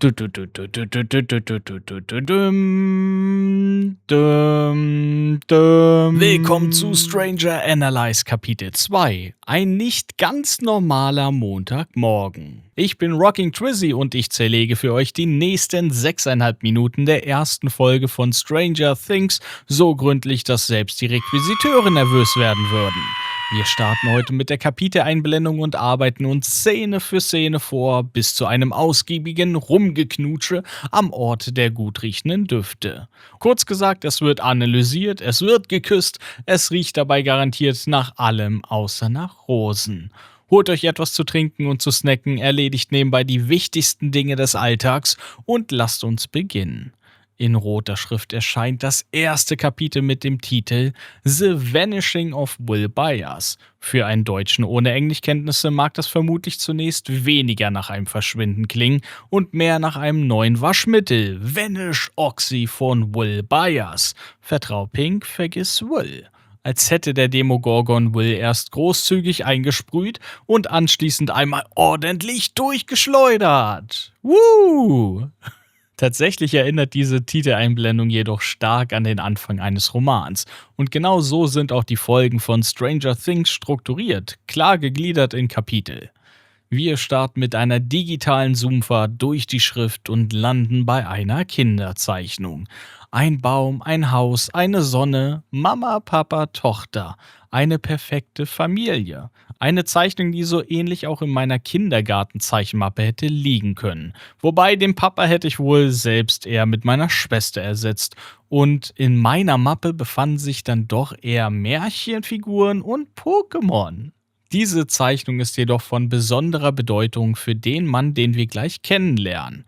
Du, du, du, du, du, du, du, du, du, du, du, du, dum, dum, Willkommen zu Stranger Analyze Kapitel 2. Ein nicht ganz normaler Montagmorgen. Ich bin Rocking Trizzy und ich zerlege für euch die nächsten 6,5 Minuten der ersten Folge von Stranger Things so gründlich, dass selbst die Requisiteure nervös werden würden. Wir starten heute mit der Kapiteleinblendung und arbeiten uns Szene für Szene vor, bis zu einem ausgiebigen Rumgeknutsche am Ort der gut riechenden Düfte. Kurz gesagt, es wird analysiert, es wird geküsst, es riecht dabei garantiert nach allem außer nach Rosen. Holt euch etwas zu trinken und zu snacken, erledigt nebenbei die wichtigsten Dinge des Alltags und lasst uns beginnen. In roter Schrift erscheint das erste Kapitel mit dem Titel The Vanishing of Will Byers. Für einen Deutschen ohne Englischkenntnisse mag das vermutlich zunächst weniger nach einem Verschwinden klingen und mehr nach einem neuen Waschmittel. Vanish Oxy von Will Byers. Vertrau Pink, vergiss Will. Als hätte der Demogorgon Will erst großzügig eingesprüht und anschließend einmal ordentlich durchgeschleudert. Woo! Tatsächlich erinnert diese Titeleinblendung jedoch stark an den Anfang eines Romans. Und genau so sind auch die Folgen von Stranger Things strukturiert, klar gegliedert in Kapitel. Wir starten mit einer digitalen Zoomfahrt durch die Schrift und landen bei einer Kinderzeichnung. Ein Baum, ein Haus, eine Sonne, Mama, Papa, Tochter. Eine perfekte Familie. Eine Zeichnung, die so ähnlich auch in meiner Kindergartenzeichenmappe hätte liegen können. Wobei den Papa hätte ich wohl selbst eher mit meiner Schwester ersetzt. Und in meiner Mappe befanden sich dann doch eher Märchenfiguren und Pokémon. Diese Zeichnung ist jedoch von besonderer Bedeutung für den Mann, den wir gleich kennenlernen.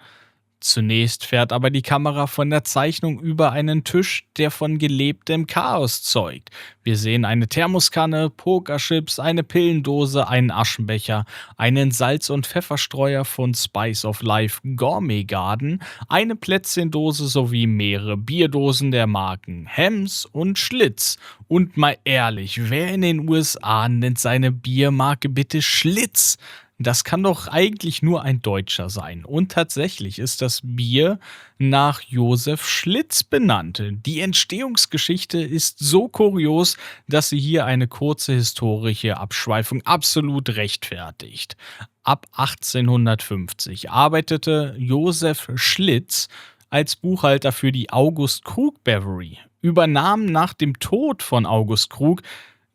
Zunächst fährt aber die Kamera von der Zeichnung über einen Tisch, der von gelebtem Chaos zeugt. Wir sehen eine Thermoskanne, Pokerchips, eine Pillendose, einen Aschenbecher, einen Salz- und Pfefferstreuer von Spice of Life Gourmet Garden, eine Plätzchendose sowie mehrere Bierdosen der Marken Hems und Schlitz. Und mal ehrlich, wer in den USA nennt seine Biermarke bitte Schlitz? Das kann doch eigentlich nur ein Deutscher sein. Und tatsächlich ist das Bier nach Josef Schlitz benannt. Die Entstehungsgeschichte ist so kurios, dass sie hier eine kurze historische Abschweifung absolut rechtfertigt. Ab 1850 arbeitete Josef Schlitz als Buchhalter für die August Krug Brewery, übernahm nach dem Tod von August Krug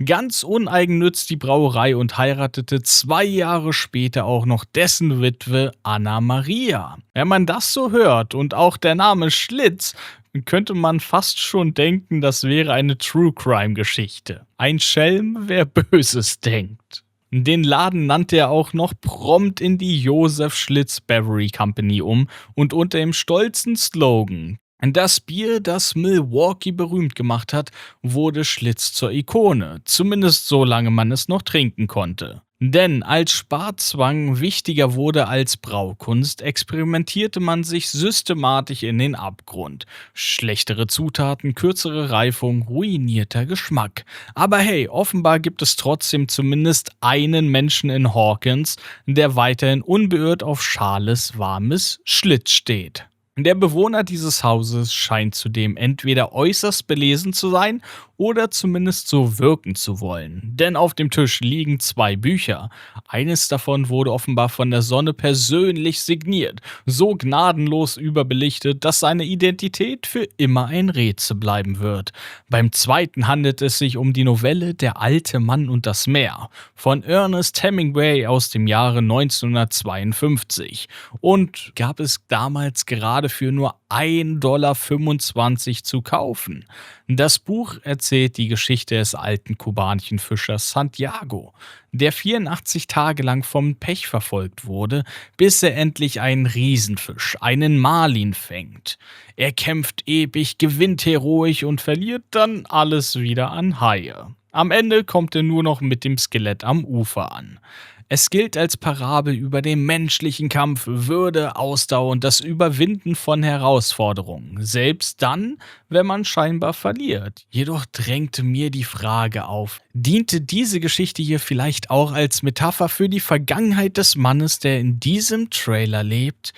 ganz uneigennütz die Brauerei und heiratete 2 Jahre später auch noch dessen Witwe Anna Maria. Wenn man das so hört und auch der Name Schlitz, könnte man fast schon denken, das wäre eine True-Crime-Geschichte. Ein Schelm, wer Böses denkt. Den Laden nannte er auch noch prompt in die Josef Schlitz Brewery Company um und unter dem stolzen Slogan „Das Bier, das Milwaukee berühmt gemacht hat, wurde Schlitz zur Ikone, zumindest solange man es noch trinken konnte. Denn als Sparzwang wichtiger wurde als Braukunst, experimentierte man sich systematisch in den Abgrund. Schlechtere Zutaten, kürzere Reifung, ruinierter Geschmack. Aber hey, offenbar gibt es trotzdem zumindest einen Menschen in Hawkins, der weiterhin unbeirrt auf schales, warmes Schlitz steht. Der Bewohner dieses Hauses scheint zudem entweder äußerst belesen zu sein oder zumindest so wirken zu wollen. Denn auf dem Tisch liegen 2 Bücher. Eines davon wurde offenbar von der Sonne persönlich signiert, so gnadenlos überbelichtet, dass seine Identität für immer ein Rätsel bleiben wird. Beim zweiten handelt es sich um die Novelle Der alte Mann und das Meer von Ernest Hemingway aus dem Jahre 1952 und gab es damals gerade für nur 1,25 $ zu kaufen. Das Buch erzählt die Geschichte des alten kubanischen Fischers Santiago, der 84 Tage lang vom Pech verfolgt wurde, bis er endlich einen Riesenfisch, einen Marlin, fängt. Er kämpft ewig, gewinnt heroisch und verliert dann alles wieder an Haie. Am Ende kommt er nur noch mit dem Skelett am Ufer an. Es gilt als Parabel über den menschlichen Kampf, Würde, Ausdauer und das Überwinden von Herausforderungen, selbst dann, wenn man scheinbar verliert. Jedoch drängte mir die Frage auf, diente diese Geschichte hier vielleicht auch als Metapher für die Vergangenheit des Mannes, der in diesem Trailer lebt?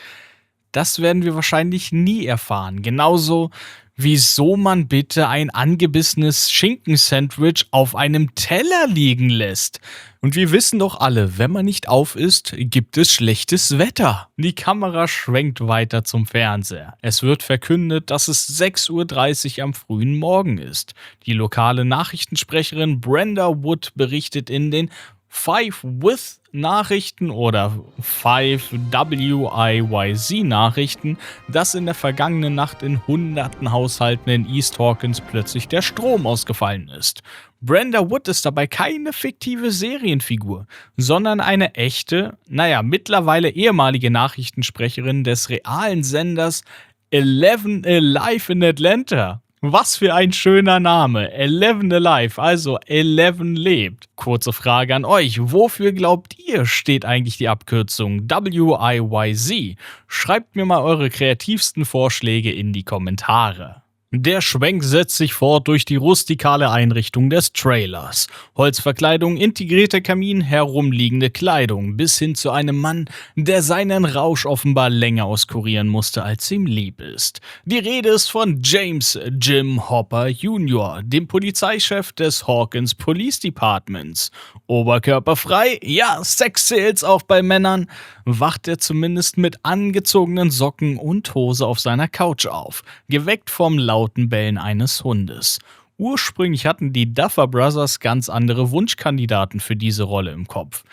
Das werden wir wahrscheinlich nie erfahren. Genauso, wieso man bitte ein angebissenes Schinkensandwich auf einem Teller liegen lässt. Und wir wissen doch alle, wenn man nicht auf ist, gibt es schlechtes Wetter. Die Kamera schwenkt weiter zum Fernseher. Es wird verkündet, dass es 6:30 Uhr am frühen Morgen ist. Die lokale Nachrichtensprecherin Brenda Wood berichtet in den Five With Nachrichten oder 5WIYZ Nachrichten, dass in der vergangenen Nacht in hunderten Haushalten in East Hawkins plötzlich der Strom ausgefallen ist. Brenda Wood ist dabei keine fiktive Serienfigur, sondern eine echte, mittlerweile ehemalige Nachrichtensprecherin des realen Senders 11 Alive in Atlanta. Was für ein schöner Name. 11 Alive, also 11 lebt. Kurze Frage an euch. Wofür glaubt ihr, steht eigentlich die Abkürzung WIYZ? Schreibt mir mal eure kreativsten Vorschläge in die Kommentare. Der Schwenk setzt sich fort durch die rustikale Einrichtung des Trailers. Holzverkleidung, integrierter Kamin, herumliegende Kleidung, bis hin zu einem Mann, der seinen Rausch offenbar länger auskurieren musste, als ihm lieb ist. Die Rede ist von James Jim Hopper Jr., dem Polizeichef des Hawkins Police Departments. Oberkörperfrei, ja, Sex zählt's auch bei Männern, wacht er zumindest mit angezogenen Socken und Hose auf seiner Couch auf, geweckt vom lauten Bellen eines Hundes. Ursprünglich hatten die Duffer Brothers ganz andere Wunschkandidaten für diese Rolle im Kopf.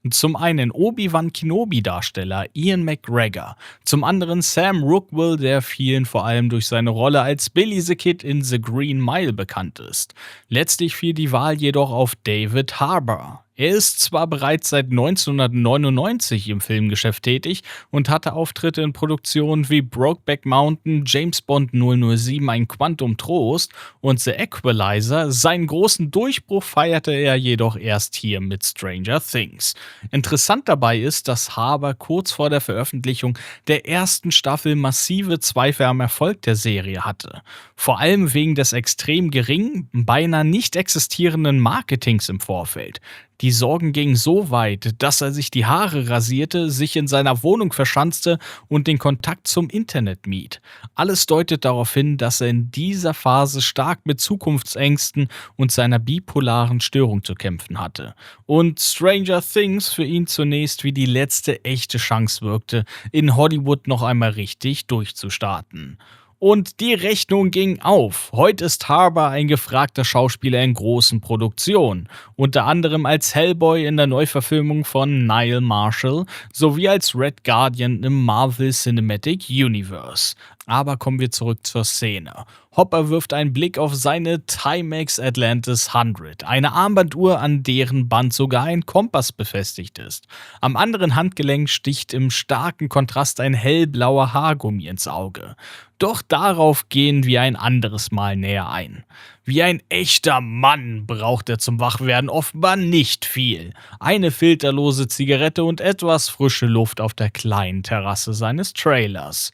Zum einen Obi-Wan Kenobi-Darsteller Ian McGregor, zum anderen Sam Rockwell, der vielen vor allem durch seine Rolle als Billy the Kid in The Green Mile bekannt ist. Letztlich fiel die Wahl jedoch auf David Harbour. Er ist zwar bereits seit 1999 im Filmgeschäft tätig und hatte Auftritte in Produktionen wie Brokeback Mountain, James Bond 007, ein Quantum Trost und The Equalizer. Seinen großen Durchbruch feierte er jedoch erst hier mit Stranger Things. Interessant dabei ist, dass Harbour kurz vor der Veröffentlichung der ersten Staffel massive Zweifel am Erfolg der Serie hatte. Vor allem wegen des extrem geringen, beinahe nicht existierenden Marketings im Vorfeld. Die Sorgen gingen so weit, dass er sich die Haare rasierte, sich in seiner Wohnung verschanzte und den Kontakt zum Internet mied. Alles deutet darauf hin, dass er in dieser Phase stark mit Zukunftsängsten und seiner bipolaren Störung zu kämpfen hatte. Und Stranger Things für ihn zunächst wie die letzte echte Chance wirkte, in Hollywood noch einmal richtig durchzustarten. Und die Rechnung ging auf. Heute ist Harbour ein gefragter Schauspieler in großen Produktionen, unter anderem als Hellboy in der Neuverfilmung von Neil Marshall sowie als Red Guardian im Marvel Cinematic Universe. Aber kommen wir zurück zur Szene. Hopper wirft einen Blick auf seine Timex Atlantis 100, eine Armbanduhr, an deren Band sogar ein Kompass befestigt ist. Am anderen Handgelenk sticht im starken Kontrast ein hellblauer Haargummi ins Auge. Doch darauf gehen wir ein anderes Mal näher ein. Wie ein echter Mann braucht er zum Wachwerden offenbar nicht viel. Eine filterlose Zigarette und etwas frische Luft auf der kleinen Terrasse seines Trailers.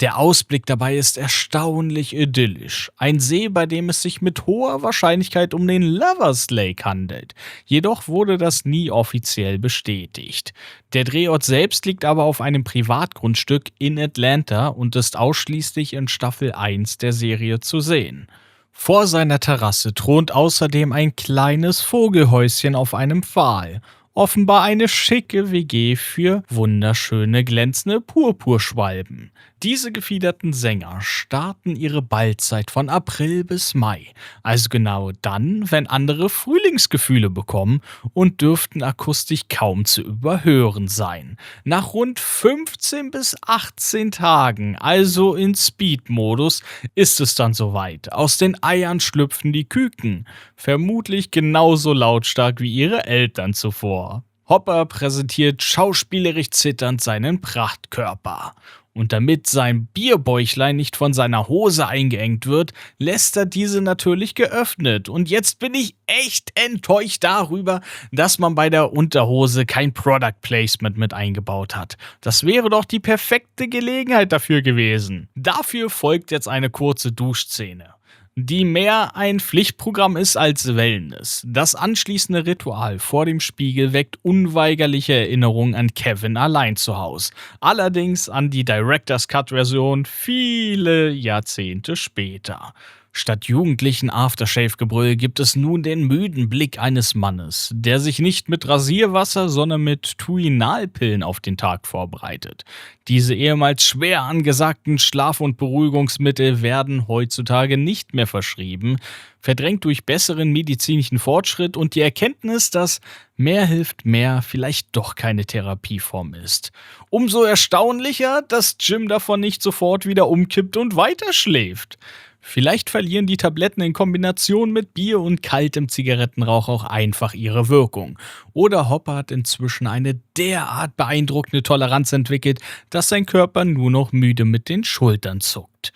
Der Ausblick dabei ist erstaunlich idyllisch. Ein See, bei dem es sich mit hoher Wahrscheinlichkeit um den Lovers Lake handelt. Jedoch wurde das nie offiziell bestätigt. Der Drehort selbst liegt aber auf einem Privatgrundstück in Atlanta und ist ausschließlich in Staffel 1 der Serie zu sehen. Vor seiner Terrasse thront außerdem ein kleines Vogelhäuschen auf einem Pfahl. Offenbar eine schicke WG für wunderschöne, glänzende Purpurschwalben. Diese gefiederten Sänger starten ihre Balzzeit von April bis Mai, also genau dann, wenn andere Frühlingsgefühle bekommen und dürften akustisch kaum zu überhören sein. Nach rund 15 bis 18 Tagen, also in Speed-Modus, ist es dann soweit. Aus den Eiern schlüpfen die Küken, vermutlich genauso lautstark wie ihre Eltern zuvor. Hopper präsentiert schauspielerisch zitternd seinen Prachtkörper. Und damit sein Bierbäuchlein nicht von seiner Hose eingeengt wird, lässt er diese natürlich geöffnet. Und jetzt bin ich echt enttäuscht darüber, dass man bei der Unterhose kein Product Placement mit eingebaut hat. Das wäre doch die perfekte Gelegenheit dafür gewesen. Dafür folgt jetzt eine kurze Duschszene. die mehr ein Pflichtprogramm ist als Wellness. Das anschließende Ritual vor dem Spiegel weckt unweigerliche Erinnerungen an Kevin allein zu Hause. Allerdings an die Director's Cut-Version viele Jahrzehnte später. Statt jugendlichen Aftershave-Gebrüll gibt es nun den müden Blick eines Mannes, der sich nicht mit Rasierwasser, sondern mit Tuinalpillen auf den Tag vorbereitet. Diese ehemals schwer angesagten Schlaf- und Beruhigungsmittel werden heutzutage nicht mehr verschrieben, verdrängt durch besseren medizinischen Fortschritt und die Erkenntnis, dass mehr hilft mehr vielleicht doch keine Therapieform ist. Umso erstaunlicher, dass Jim davon nicht sofort wieder umkippt und weiterschläft. Vielleicht verlieren die Tabletten in Kombination mit Bier und kaltem Zigarettenrauch auch einfach ihre Wirkung. Oder Hopper hat inzwischen eine derart beeindruckende Toleranz entwickelt, dass sein Körper nur noch müde mit den Schultern zuckt.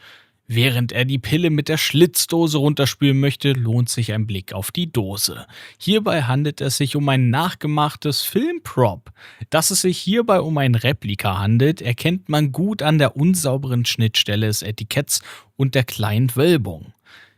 Während er die Pille mit der Schlitzdose runterspülen möchte, lohnt sich ein Blick auf die Dose. Hierbei handelt es sich um ein nachgemachtes Filmprop. Dass es sich hierbei um ein Replika handelt, erkennt man gut an der unsauberen Schnittstelle des Etiketts und der kleinen Wölbung.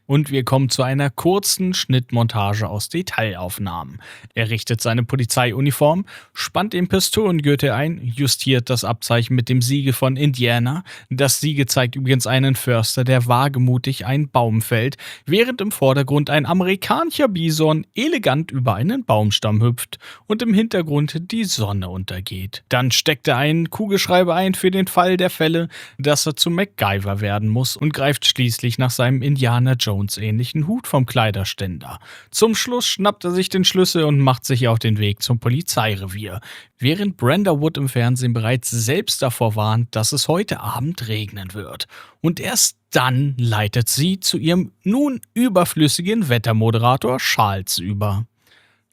Und wir kommen zu einer kurzen Schnittmontage aus Detailaufnahmen. Er richtet seine Polizeiuniform, spannt den Pistolengürtel ein, justiert das Abzeichen mit dem Siegel von Indiana. Das Siegel zeigt übrigens einen Förster, der wagemutig einen Baum fällt, während im Vordergrund ein amerikanischer Bison elegant über einen Baumstamm hüpft und im Hintergrund die Sonne untergeht. Dann steckt er einen Kugelschreiber ein für den Fall der Fälle, dass er zu MacGyver werden muss und greift schließlich nach seinem Indiana Jones ähnlichen Hut vom Kleiderständer. Zum Schluss schnappt er sich den Schlüssel und macht sich auf den Weg zum Polizeirevier, während Brenda Wood im Fernsehen bereits selbst davor warnt, dass es heute Abend regnen wird. Und erst dann leitet sie zu ihrem nun überflüssigen Wettermoderator Charles über.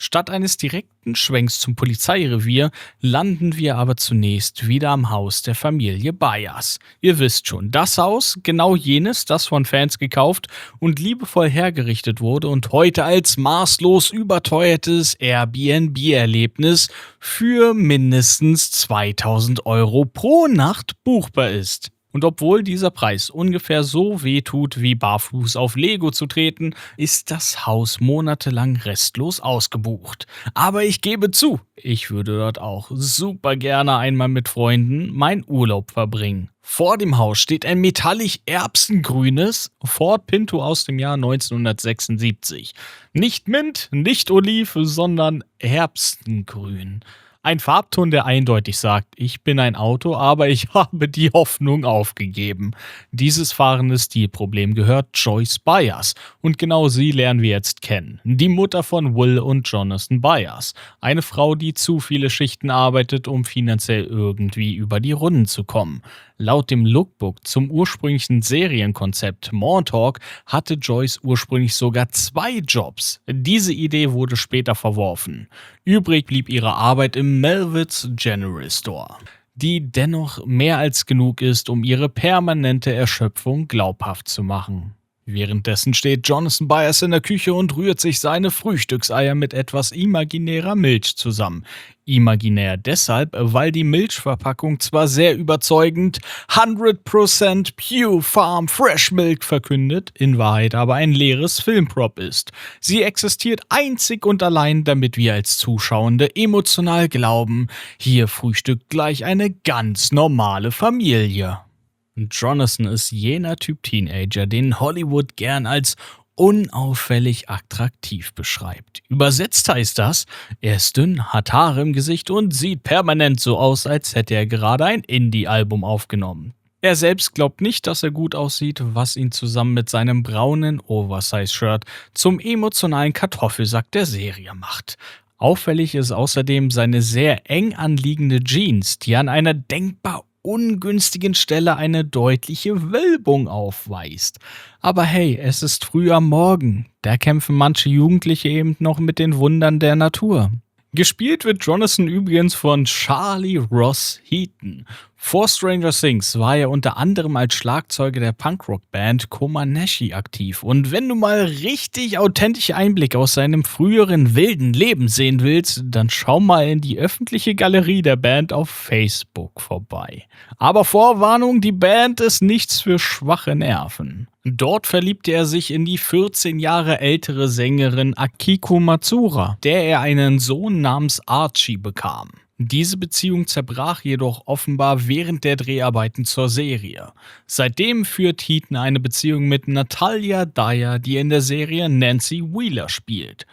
Statt eines direkten Schwenks zum Polizeirevier landen wir aber zunächst wieder am Haus der Familie Byers. Ihr wisst schon, das Haus, genau jenes, das von Fans gekauft und liebevoll hergerichtet wurde und heute als maßlos überteuertes Airbnb-Erlebnis für mindestens 2.000 € pro Nacht buchbar ist. Und obwohl dieser Preis ungefähr so weh tut, wie barfuß auf Lego zu treten, ist das Haus monatelang restlos ausgebucht. Aber ich gebe zu, ich würde dort auch super gerne einmal mit Freunden meinen Urlaub verbringen. Vor dem Haus steht ein metallisch erbsengrünes Ford Pinto aus dem Jahr 1976. Nicht Mint, nicht Oliv, sondern Erbsengrün. Ein Farbton, der eindeutig sagt, ich bin ein Auto, aber ich habe die Hoffnung aufgegeben. Dieses fahrende Stilproblem gehört Joyce Byers und genau sie lernen wir jetzt kennen. Die Mutter von Will und Jonathan Byers. Eine Frau, die zu viele Schichten arbeitet, um finanziell irgendwie über die Runden zu kommen. Laut dem Lookbook zum ursprünglichen Serienkonzept Montauk hatte Joyce ursprünglich sogar 2 Jobs. Diese Idee wurde später verworfen. Übrig blieb ihre Arbeit im Melvitts General Store, die dennoch mehr als genug ist, um ihre permanente Erschöpfung glaubhaft zu machen. Währenddessen steht Jonathan Byers in der Küche und rührt sich seine Frühstückseier mit etwas imaginärer Milch zusammen. Imaginär deshalb, weil die Milchverpackung zwar sehr überzeugend 100% Pure Farm Fresh Milk verkündet, in Wahrheit aber ein leeres Filmprop ist. Sie existiert einzig und allein, damit wir als Zuschauende emotional glauben, hier frühstückt gleich eine ganz normale Familie. Jonathan ist jener Typ Teenager, den Hollywood gern als unauffällig attraktiv beschreibt. Übersetzt heißt das, er ist dünn, hat Haare im Gesicht und sieht permanent so aus, als hätte er gerade ein Indie-Album aufgenommen. Er selbst glaubt nicht, dass er gut aussieht, was ihn zusammen mit seinem braunen Oversize-Shirt zum emotionalen Kartoffelsack der Serie macht. Auffällig ist außerdem seine sehr eng anliegende Jeans, die an einer denkbar ungünstigen Stelle eine deutliche Wölbung aufweist. Aber hey, es ist früh am Morgen. Da kämpfen manche Jugendliche eben noch mit den Wundern der Natur. Gespielt wird Jonathan übrigens von Charlie Ross Heaton. Vor Stranger Things war er unter anderem als Schlagzeuger der Punkrock-Band Comaneci aktiv. Und wenn du mal richtig authentische Einblicke aus seinem früheren wilden Leben sehen willst, dann schau mal in die öffentliche Galerie der Band auf Facebook vorbei. Aber Vorwarnung, die Band ist nichts für schwache Nerven. Dort verliebte er sich in die 14 Jahre ältere Sängerin Akiko Matsura, der er einen Sohn namens Archie bekam. Diese Beziehung zerbrach jedoch offenbar während der Dreharbeiten zur Serie. Seitdem führt Heaton eine Beziehung mit Natalia Dyer, die in der Serie Nancy Wheeler spielt.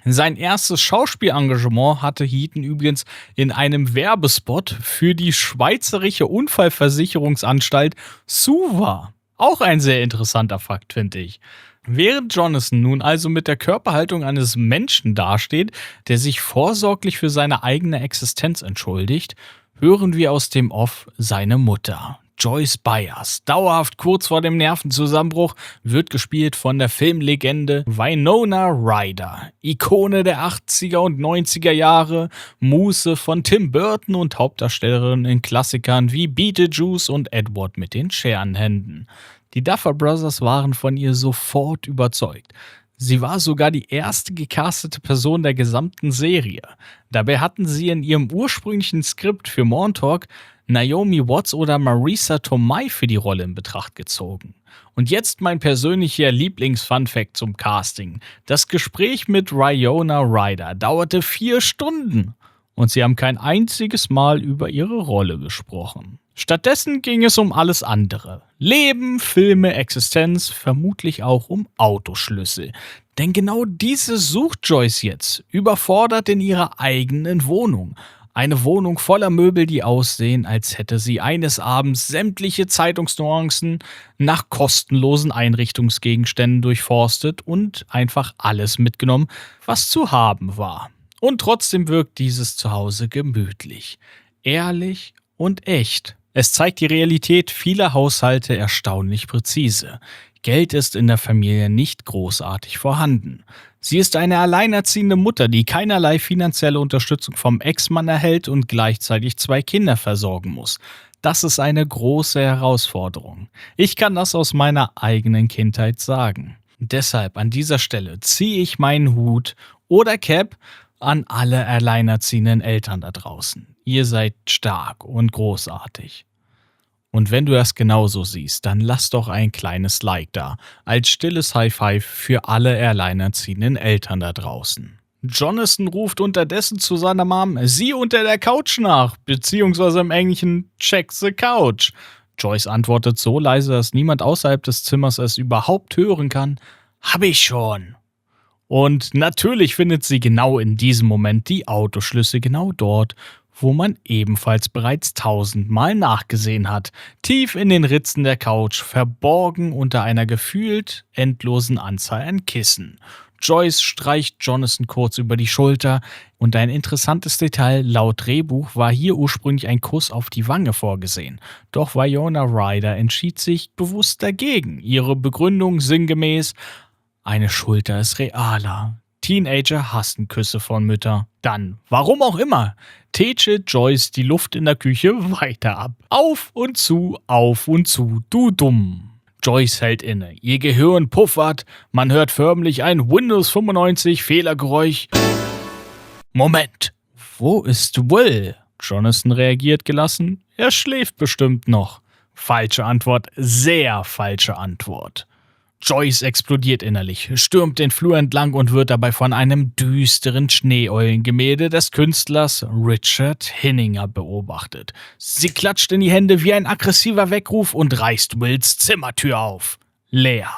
Sein erstes Schauspielengagement hatte Heaton übrigens in einem Werbespot für die Schweizerische Unfallversicherungsanstalt SUVA. Auch ein sehr interessanter Fakt, finde ich. Während Jonathan nun also mit der Körperhaltung eines Menschen dasteht, der sich vorsorglich für seine eigene Existenz entschuldigt, hören wir aus dem Off seine Mutter. Joyce Byers, dauerhaft kurz vor dem Nervenzusammenbruch, wird gespielt von der Filmlegende Winona Ryder. Ikone der 80er und 90er Jahre, Muse von Tim Burton und Hauptdarstellerin in Klassikern wie Beetlejuice und Edward mit den Scherenhänden. Die Duffer Brothers waren von ihr sofort überzeugt. Sie war sogar die erste gecastete Person der gesamten Serie. Dabei hatten sie in ihrem ursprünglichen Skript für Montauk Naomi Watts oder Marisa Tomei für die Rolle in Betracht gezogen. Und jetzt mein persönlicher Lieblings-Fun-Fact zum Casting. Das Gespräch mit Winona Ryder dauerte 4 Stunden und sie haben kein einziges Mal über ihre Rolle gesprochen. Stattdessen ging es um alles andere. Leben, Filme, Existenz, vermutlich auch um Autoschlüssel. Denn genau diese sucht Joyce jetzt, überfordert in ihrer eigenen Wohnung. Eine Wohnung voller Möbel, die aussehen, als hätte sie eines Abends sämtliche Zeitungsnuancen nach kostenlosen Einrichtungsgegenständen durchforstet und einfach alles mitgenommen, was zu haben war. Und trotzdem wirkt dieses Zuhause gemütlich, ehrlich und echt. Es zeigt die Realität vieler Haushalte erstaunlich präzise. Geld ist in der Familie nicht großartig vorhanden. Sie ist eine alleinerziehende Mutter, die keinerlei finanzielle Unterstützung vom Ex-Mann erhält und gleichzeitig 2 Kinder versorgen muss. Das ist eine große Herausforderung. Ich kann das aus meiner eigenen Kindheit sagen. Deshalb an dieser Stelle ziehe ich meinen Hut oder Cap an alle alleinerziehenden Eltern da draußen. Ihr seid stark und großartig. Und wenn du das genauso siehst, dann lass doch ein kleines Like da, als stilles High-Five für alle alleinerziehenden Eltern da draußen. Jonathan ruft unterdessen zu seiner Mom, sieh unter der Couch nach, beziehungsweise im Englischen check the couch. Joyce antwortet so leise, dass niemand außerhalb des Zimmers es überhaupt hören kann, hab ich schon. Und natürlich findet sie genau in diesem Moment die Autoschlüssel genau dort, wo man ebenfalls bereits 1000-mal nachgesehen hat, tief in den Ritzen der Couch, verborgen unter einer gefühlt endlosen Anzahl an Kissen. Joyce streicht Jonathan kurz über die Schulter und ein interessantes Detail, laut Drehbuch war hier ursprünglich ein Kuss auf die Wange vorgesehen. Doch Winona Ryder entschied sich bewusst dagegen. Ihre Begründung sinngemäß, eine Schulter ist realer. Teenager hassen Küsse von Müttern. Dann, warum auch immer, tätschelt Joyce die Luft in der Küche weiter ab. Auf und zu, du dumm. Joyce hält inne. Ihr Gehirn puffert. Man hört förmlich ein Windows 95 Fehlergeräusch. Moment, wo ist Will? Jonathan reagiert gelassen. Er schläft bestimmt noch. Falsche Antwort, sehr falsche Antwort. Joyce explodiert innerlich, stürmt den Flur entlang und wird dabei von einem düsteren Schneeeulengemälde des Künstlers Richard Hinninger beobachtet. Sie klatscht in die Hände wie ein aggressiver Weckruf und reißt Wills Zimmertür auf. Leer.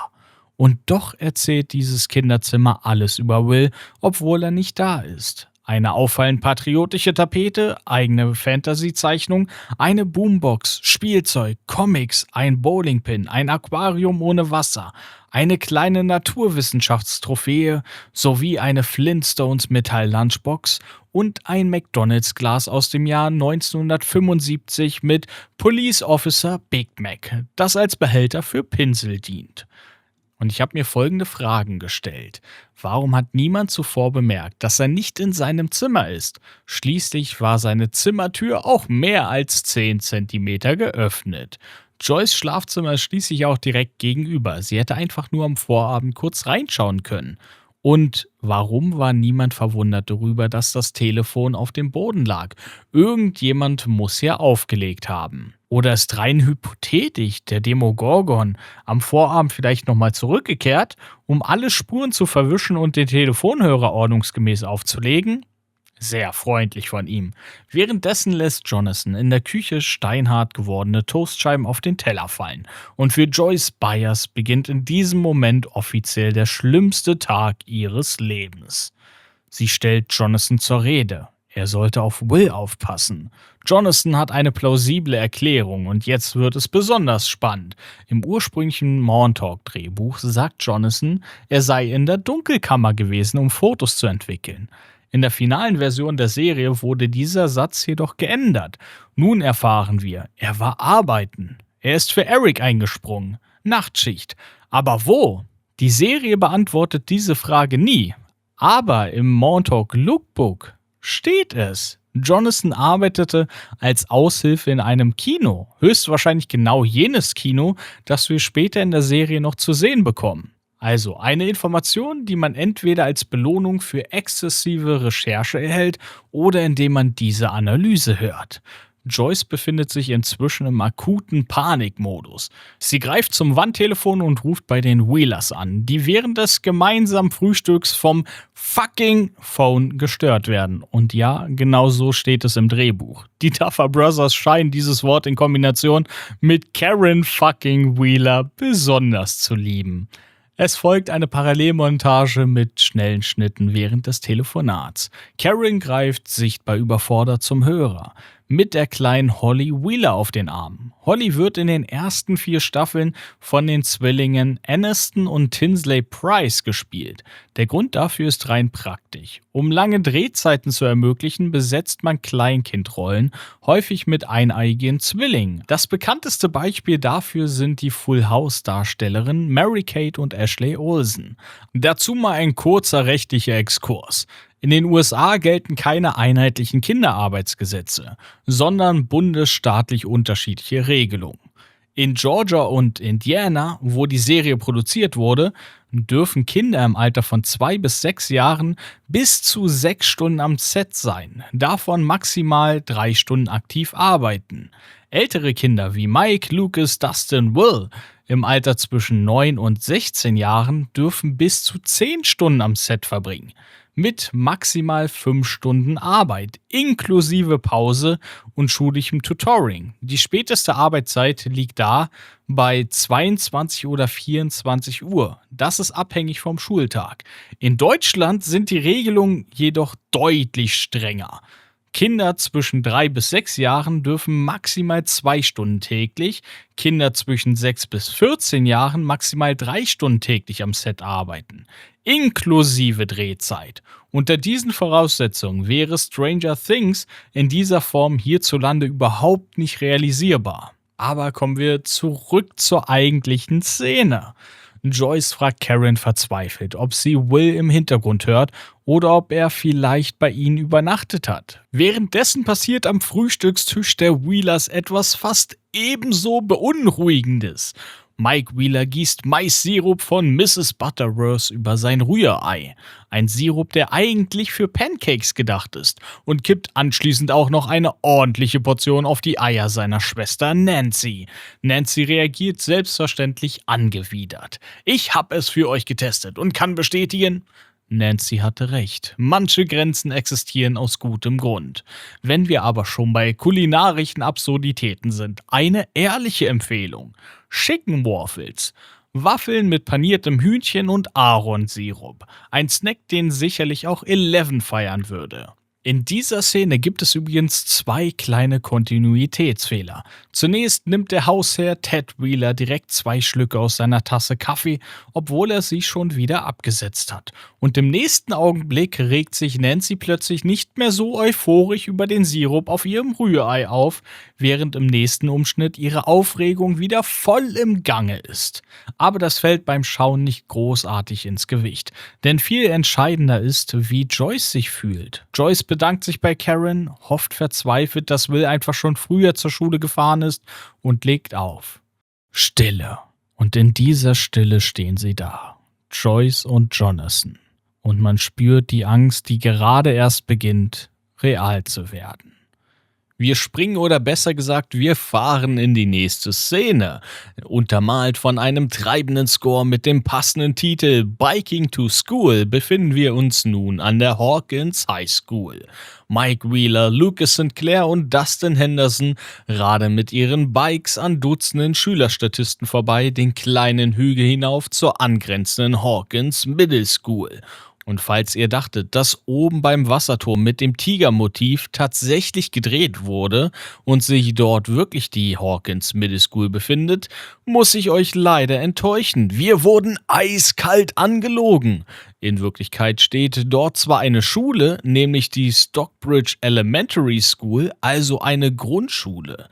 Und doch erzählt dieses Kinderzimmer alles über Will, obwohl er nicht da ist. Eine auffallend patriotische Tapete, eigene Fantasy-Zeichnung, eine Boombox, Spielzeug, Comics, ein Bowlingpin, ein Aquarium ohne Wasser, eine kleine Naturwissenschaftstrophäe sowie eine Flintstones Metall-Lunchbox und ein McDonalds-Glas aus dem Jahr 1975 mit Police Officer Big Mac, das als Behälter für Pinsel dient. Und ich habe mir folgende Fragen gestellt. Warum hat niemand zuvor bemerkt, dass er nicht in seinem Zimmer ist? Schließlich war seine Zimmertür auch mehr als 10 Zentimeter geöffnet. Joyce' Schlafzimmer ist schließlich auch direkt gegenüber. Sie hätte einfach nur am Vorabend kurz reinschauen können. Und warum war niemand verwundert darüber, dass das Telefon auf dem Boden lag? Irgendjemand muss ja aufgelegt haben. Oder ist rein hypothetisch der Demogorgon am Vorabend vielleicht nochmal zurückgekehrt, um alle Spuren zu verwischen und den Telefonhörer ordnungsgemäß aufzulegen? Sehr freundlich von ihm. Währenddessen lässt Jonathan in der Küche steinhart gewordene Toastscheiben auf den Teller fallen. Und für Joyce Byers beginnt in diesem Moment offiziell der schlimmste Tag ihres Lebens. Sie stellt Jonathan zur Rede. Er sollte auf Will aufpassen. Jonathan hat eine plausible Erklärung und jetzt wird es besonders spannend. Im ursprünglichen Montauk-Drehbuch sagt Jonathan, er sei in der Dunkelkammer gewesen, um Fotos zu entwickeln. In der finalen Version der Serie wurde dieser Satz jedoch geändert. Nun erfahren wir, er war arbeiten. Er ist für Eric eingesprungen. Nachtschicht. Aber wo? Die Serie beantwortet diese Frage nie. Aber im Montauk Lookbook steht es. Jonathan arbeitete als Aushilfe in einem Kino. Höchstwahrscheinlich genau jenes Kino, das wir später in der Serie noch zu sehen bekommen. Also eine Information, die man entweder als Belohnung für exzessive Recherche erhält oder indem man diese Analyse hört. Joyce befindet sich inzwischen im akuten Panikmodus. Sie greift zum Wandtelefon und ruft bei den Wheelers an, die während des gemeinsamen Frühstücks vom fucking Phone gestört werden. Und ja, genau so steht es im Drehbuch. Die Duffer Brothers scheinen dieses Wort in Kombination mit Karen fucking Wheeler besonders zu lieben. Es folgt eine Parallelmontage mit schnellen Schnitten während des Telefonats. Karen greift sichtbar überfordert zum Hörer, mit der kleinen Holly Wheeler auf den Armen. Holly wird in den ersten 4 Staffeln von den Zwillingen Aniston und Tinsley Price gespielt. Der Grund dafür ist rein praktisch. Um lange Drehzeiten zu ermöglichen, besetzt man Kleinkindrollen, häufig mit eineiigen Zwillingen. Das bekannteste Beispiel dafür sind die Full-House-Darstellerinnen Mary-Kate und Ashley Olsen. Dazu mal ein kurzer rechtlicher Exkurs. In den USA gelten keine einheitlichen Kinderarbeitsgesetze, sondern bundesstaatlich unterschiedliche Regelungen. In Georgia und Indiana, wo die Serie produziert wurde, dürfen Kinder im Alter von 2 bis 6 Jahren bis zu 6 Stunden am Set sein, davon maximal 3 Stunden aktiv arbeiten. Ältere Kinder wie Mike, Lucas, Dustin, Will im Alter zwischen 9 und 16 Jahren dürfen bis zu 10 Stunden am Set verbringen. Mit maximal 5 Stunden Arbeit, inklusive Pause und schulischem Tutoring. Die späteste Arbeitszeit liegt da bei 22 oder 24 Uhr. Das ist abhängig vom Schultag. In Deutschland sind die Regelungen jedoch deutlich strenger. Kinder zwischen 3 bis 6 Jahren dürfen maximal 2 Stunden täglich, Kinder zwischen 6 bis 14 Jahren maximal 3 Stunden täglich am Set arbeiten, inklusive Drehzeit. Unter diesen Voraussetzungen wäre Stranger Things in dieser Form hierzulande überhaupt nicht realisierbar. Aber kommen wir zurück zur eigentlichen Szene. Joyce fragt Karen verzweifelt, ob sie Will im Hintergrund hört oder ob er vielleicht bei ihnen übernachtet hat. Währenddessen passiert am Frühstückstisch der Wheelers etwas fast ebenso Beunruhigendes. Mike Wheeler gießt Maissirup von Mrs. Butterworth über sein Rührei. Ein Sirup, der eigentlich für Pancakes gedacht ist, und kippt anschließend auch noch eine ordentliche Portion auf die Eier seiner Schwester Nancy. Nancy reagiert selbstverständlich angewidert. Ich hab es für euch getestet und kann bestätigen, Nancy hatte recht. Manche Grenzen existieren aus gutem Grund. Wenn wir aber schon bei kulinarischen Absurditäten sind, eine ehrliche Empfehlung. Chicken Waffles. Waffeln mit paniertem Hühnchen und Ahornsirup. Ein Snack, den sicherlich auch Eleven feiern würde. In dieser Szene gibt es übrigens 2 kleine Kontinuitätsfehler. Zunächst nimmt der Hausherr Ted Wheeler direkt 2 Schlücke aus seiner Tasse Kaffee, obwohl er sie schon wieder abgesetzt hat. Und im nächsten Augenblick regt sich Nancy plötzlich nicht mehr so euphorisch über den Sirup auf ihrem Rührei auf, während im nächsten Umschnitt ihre Aufregung wieder voll im Gange ist. Aber das fällt beim Schauen nicht großartig ins Gewicht, denn viel entscheidender ist, wie Joyce sich fühlt. Joyce bedankt sich bei Karen, hofft verzweifelt, dass Will einfach schon früher zur Schule gefahren ist und legt auf. Stille. Und in dieser Stille stehen sie da. Joyce und Jonathan. Und man spürt die Angst, die gerade erst beginnt, real zu werden. Wir springen oder besser gesagt, wir fahren in die nächste Szene. Untermalt von einem treibenden Score mit dem passenden Titel Biking to School befinden wir uns nun an der Hawkins High School. Mike Wheeler, Lucas Sinclair und Dustin Henderson radeln mit ihren Bikes an Dutzenden Schülerstatisten vorbei, den kleinen Hügel hinauf zur angrenzenden Hawkins Middle School. Und falls ihr dachtet, dass oben beim Wasserturm mit dem Tigermotiv tatsächlich gedreht wurde und sich dort wirklich die Hawkins Middle School befindet, muss ich euch leider enttäuschen. Wir wurden eiskalt angelogen. In Wirklichkeit steht dort zwar eine Schule, nämlich die Stockbridge Elementary School, also eine Grundschule.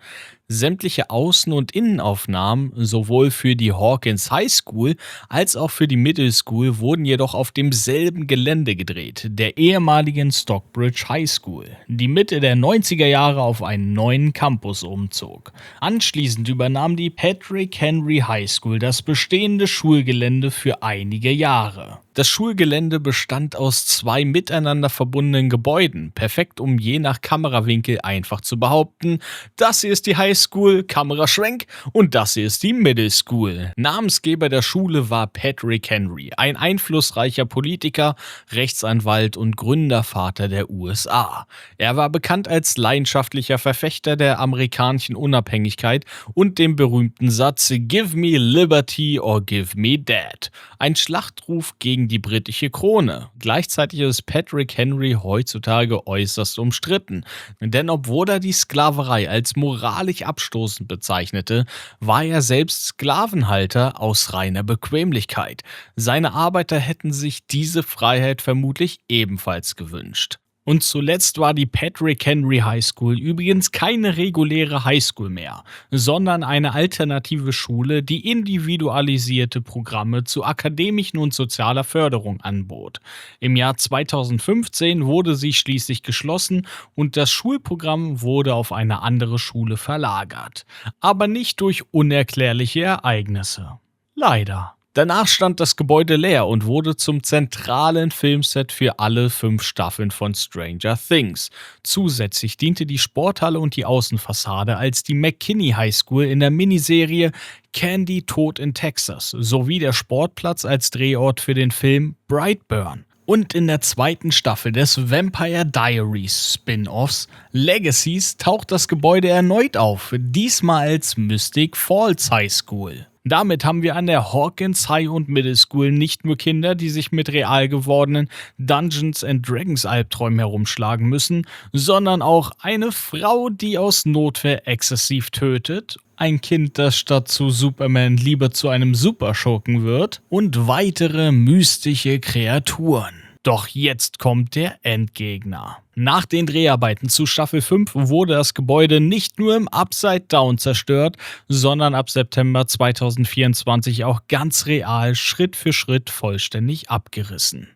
Sämtliche Außen- und Innenaufnahmen, sowohl für die Hawkins High School als auch für die Middle School, wurden jedoch auf demselben Gelände gedreht, der ehemaligen Stockbridge High School, die Mitte der 90er Jahre auf einen neuen Campus umzog. Anschließend übernahm die Patrick Henry High School das bestehende Schulgelände für einige Jahre. Das Schulgelände bestand aus 2 miteinander verbundenen Gebäuden, perfekt um je nach Kamerawinkel einfach zu behaupten, das hier ist die High School, Kameraschwenk, und das hier ist die Middle School. Namensgeber der Schule war Patrick Henry, ein einflussreicher Politiker, Rechtsanwalt und Gründervater der USA. Er war bekannt als leidenschaftlicher Verfechter der amerikanischen Unabhängigkeit und dem berühmten Satz „Give me liberty or give me death", ein Schlachtruf gegen die britische Krone. Gleichzeitig ist Patrick Henry heutzutage äußerst umstritten, denn obwohl er die Sklaverei als moralisch abstoßend bezeichnete, war er selbst Sklavenhalter aus reiner Bequemlichkeit. Seine Arbeiter hätten sich diese Freiheit vermutlich ebenfalls gewünscht. Und zuletzt war die Patrick Henry High School übrigens keine reguläre High School mehr, sondern eine alternative Schule, die individualisierte Programme zu akademischen und sozialer Förderung anbot. Im Jahr 2015 wurde sie schließlich geschlossen und das Schulprogramm wurde auf eine andere Schule verlagert. Aber nicht durch unerklärliche Ereignisse. Leider. Danach stand das Gebäude leer und wurde zum zentralen Filmset für alle 5 Staffeln von Stranger Things. Zusätzlich diente die Sporthalle und die Außenfassade als die McKinney High School in der Miniserie Candy Tod in Texas sowie der Sportplatz als Drehort für den Film Brightburn. Und in der 2. Staffel des Vampire Diaries Spin-Offs Legacies taucht das Gebäude erneut auf, diesmal als Mystic Falls High School. Damit haben wir an der Hawkins High und Middle School nicht nur Kinder, die sich mit real gewordenen Dungeons & Dragons Albträumen herumschlagen müssen, sondern auch eine Frau, die aus Notwehr exzessiv tötet, ein Kind, das statt zu Superman lieber zu einem Superschurken wird und weitere mystische Kreaturen. Doch jetzt kommt der Endgegner. Nach den Dreharbeiten zu Staffel 5 wurde das Gebäude nicht nur im Upside Down zerstört, sondern ab September 2024 auch ganz real Schritt für Schritt vollständig abgerissen.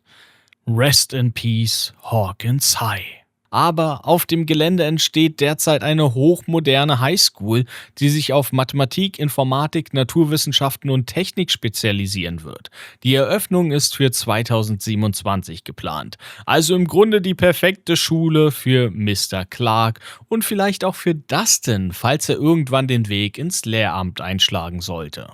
Rest in Peace, Hawkins High. Aber auf dem Gelände entsteht derzeit eine hochmoderne Highschool, die sich auf Mathematik, Informatik, Naturwissenschaften und Technik spezialisieren wird. Die Eröffnung ist für 2027 geplant. Also im Grunde die perfekte Schule für Mr. Clark und vielleicht auch für Dustin, falls er irgendwann den Weg ins Lehramt einschlagen sollte.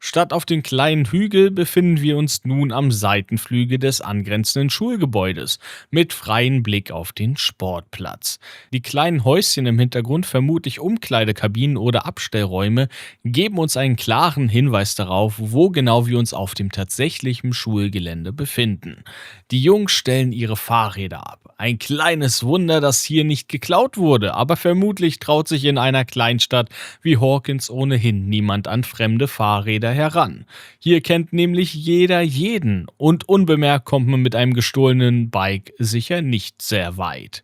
Statt auf dem kleinen Hügel befinden wir uns nun am Seitenflügel des angrenzenden Schulgebäudes mit freiem Blick auf den Sportplatz. Die kleinen Häuschen im Hintergrund, vermutlich Umkleidekabinen oder Abstellräume, geben uns einen klaren Hinweis darauf, wo genau wir uns auf dem tatsächlichen Schulgelände befinden. Die Jungs stellen ihre Fahrräder ab. Ein kleines Wunder, dass hier nicht geklaut wurde, aber vermutlich traut sich in einer Kleinstadt wie Hawkins ohnehin niemand an fremde Fahrräder heran. Hier kennt nämlich jeder jeden und unbemerkt kommt man mit einem gestohlenen Bike sicher nicht sehr weit.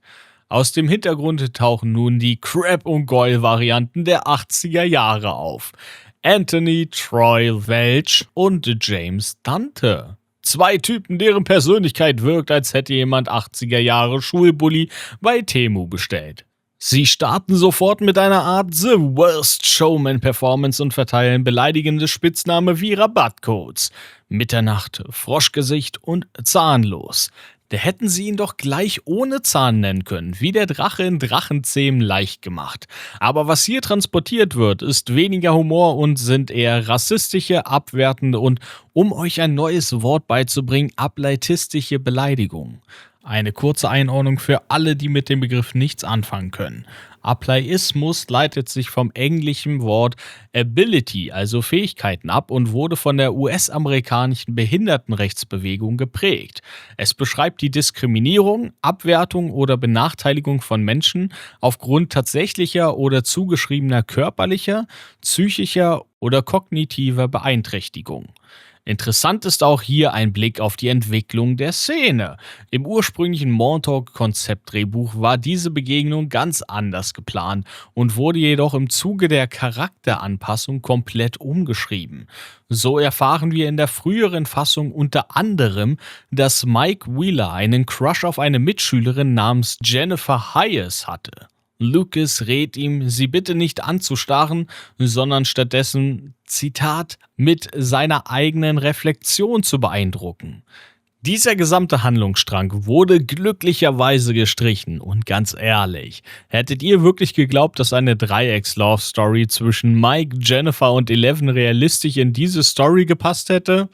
Aus dem Hintergrund tauchen nun die Crab- und Goyle-Varianten der 80er Jahre auf. Anthony Troy Welch und James Dante. 2 Typen, deren Persönlichkeit wirkt, als hätte jemand 80er Jahre Schulbully bei Temu bestellt. Sie starten sofort mit einer Art The Worst Showman Performance und verteilen beleidigende Spitznamen wie Rabattcodes. Mitternacht, Froschgesicht und Zahnlos. Da hätten sie ihn doch gleich ohne Zahn nennen können, wie der Drache in Drachenzähmen leicht gemacht. Aber was hier transportiert wird, ist weniger Humor und sind eher rassistische, abwertende und, um euch ein neues Wort beizubringen, ableitistische Beleidigungen. Eine kurze Einordnung für alle, die mit dem Begriff nichts anfangen können. Ableismus leitet sich vom englischen Wort Ability, also Fähigkeiten, ab und wurde von der US-amerikanischen Behindertenrechtsbewegung geprägt. Es beschreibt die Diskriminierung, Abwertung oder Benachteiligung von Menschen aufgrund tatsächlicher oder zugeschriebener körperlicher, psychischer oder kognitiver Beeinträchtigung. Interessant ist auch hier ein Blick auf die Entwicklung der Szene. Im ursprünglichen Montauk-Konzeptdrehbuch war diese Begegnung ganz anders geplant und wurde jedoch im Zuge der Charakteranpassung komplett umgeschrieben. So erfahren wir in der früheren Fassung unter anderem, dass Mike Wheeler einen Crush auf eine Mitschülerin namens Jennifer Hayes hatte. Lucas rät ihm, sie bitte nicht anzustarren, sondern stattdessen, Zitat, mit seiner eigenen Reflexion zu beeindrucken. Dieser gesamte Handlungsstrang wurde glücklicherweise gestrichen und ganz ehrlich, hättet ihr wirklich geglaubt, dass eine Dreiecks-Love-Story zwischen Mike, Jennifer und Eleven realistisch in diese Story gepasst hätte?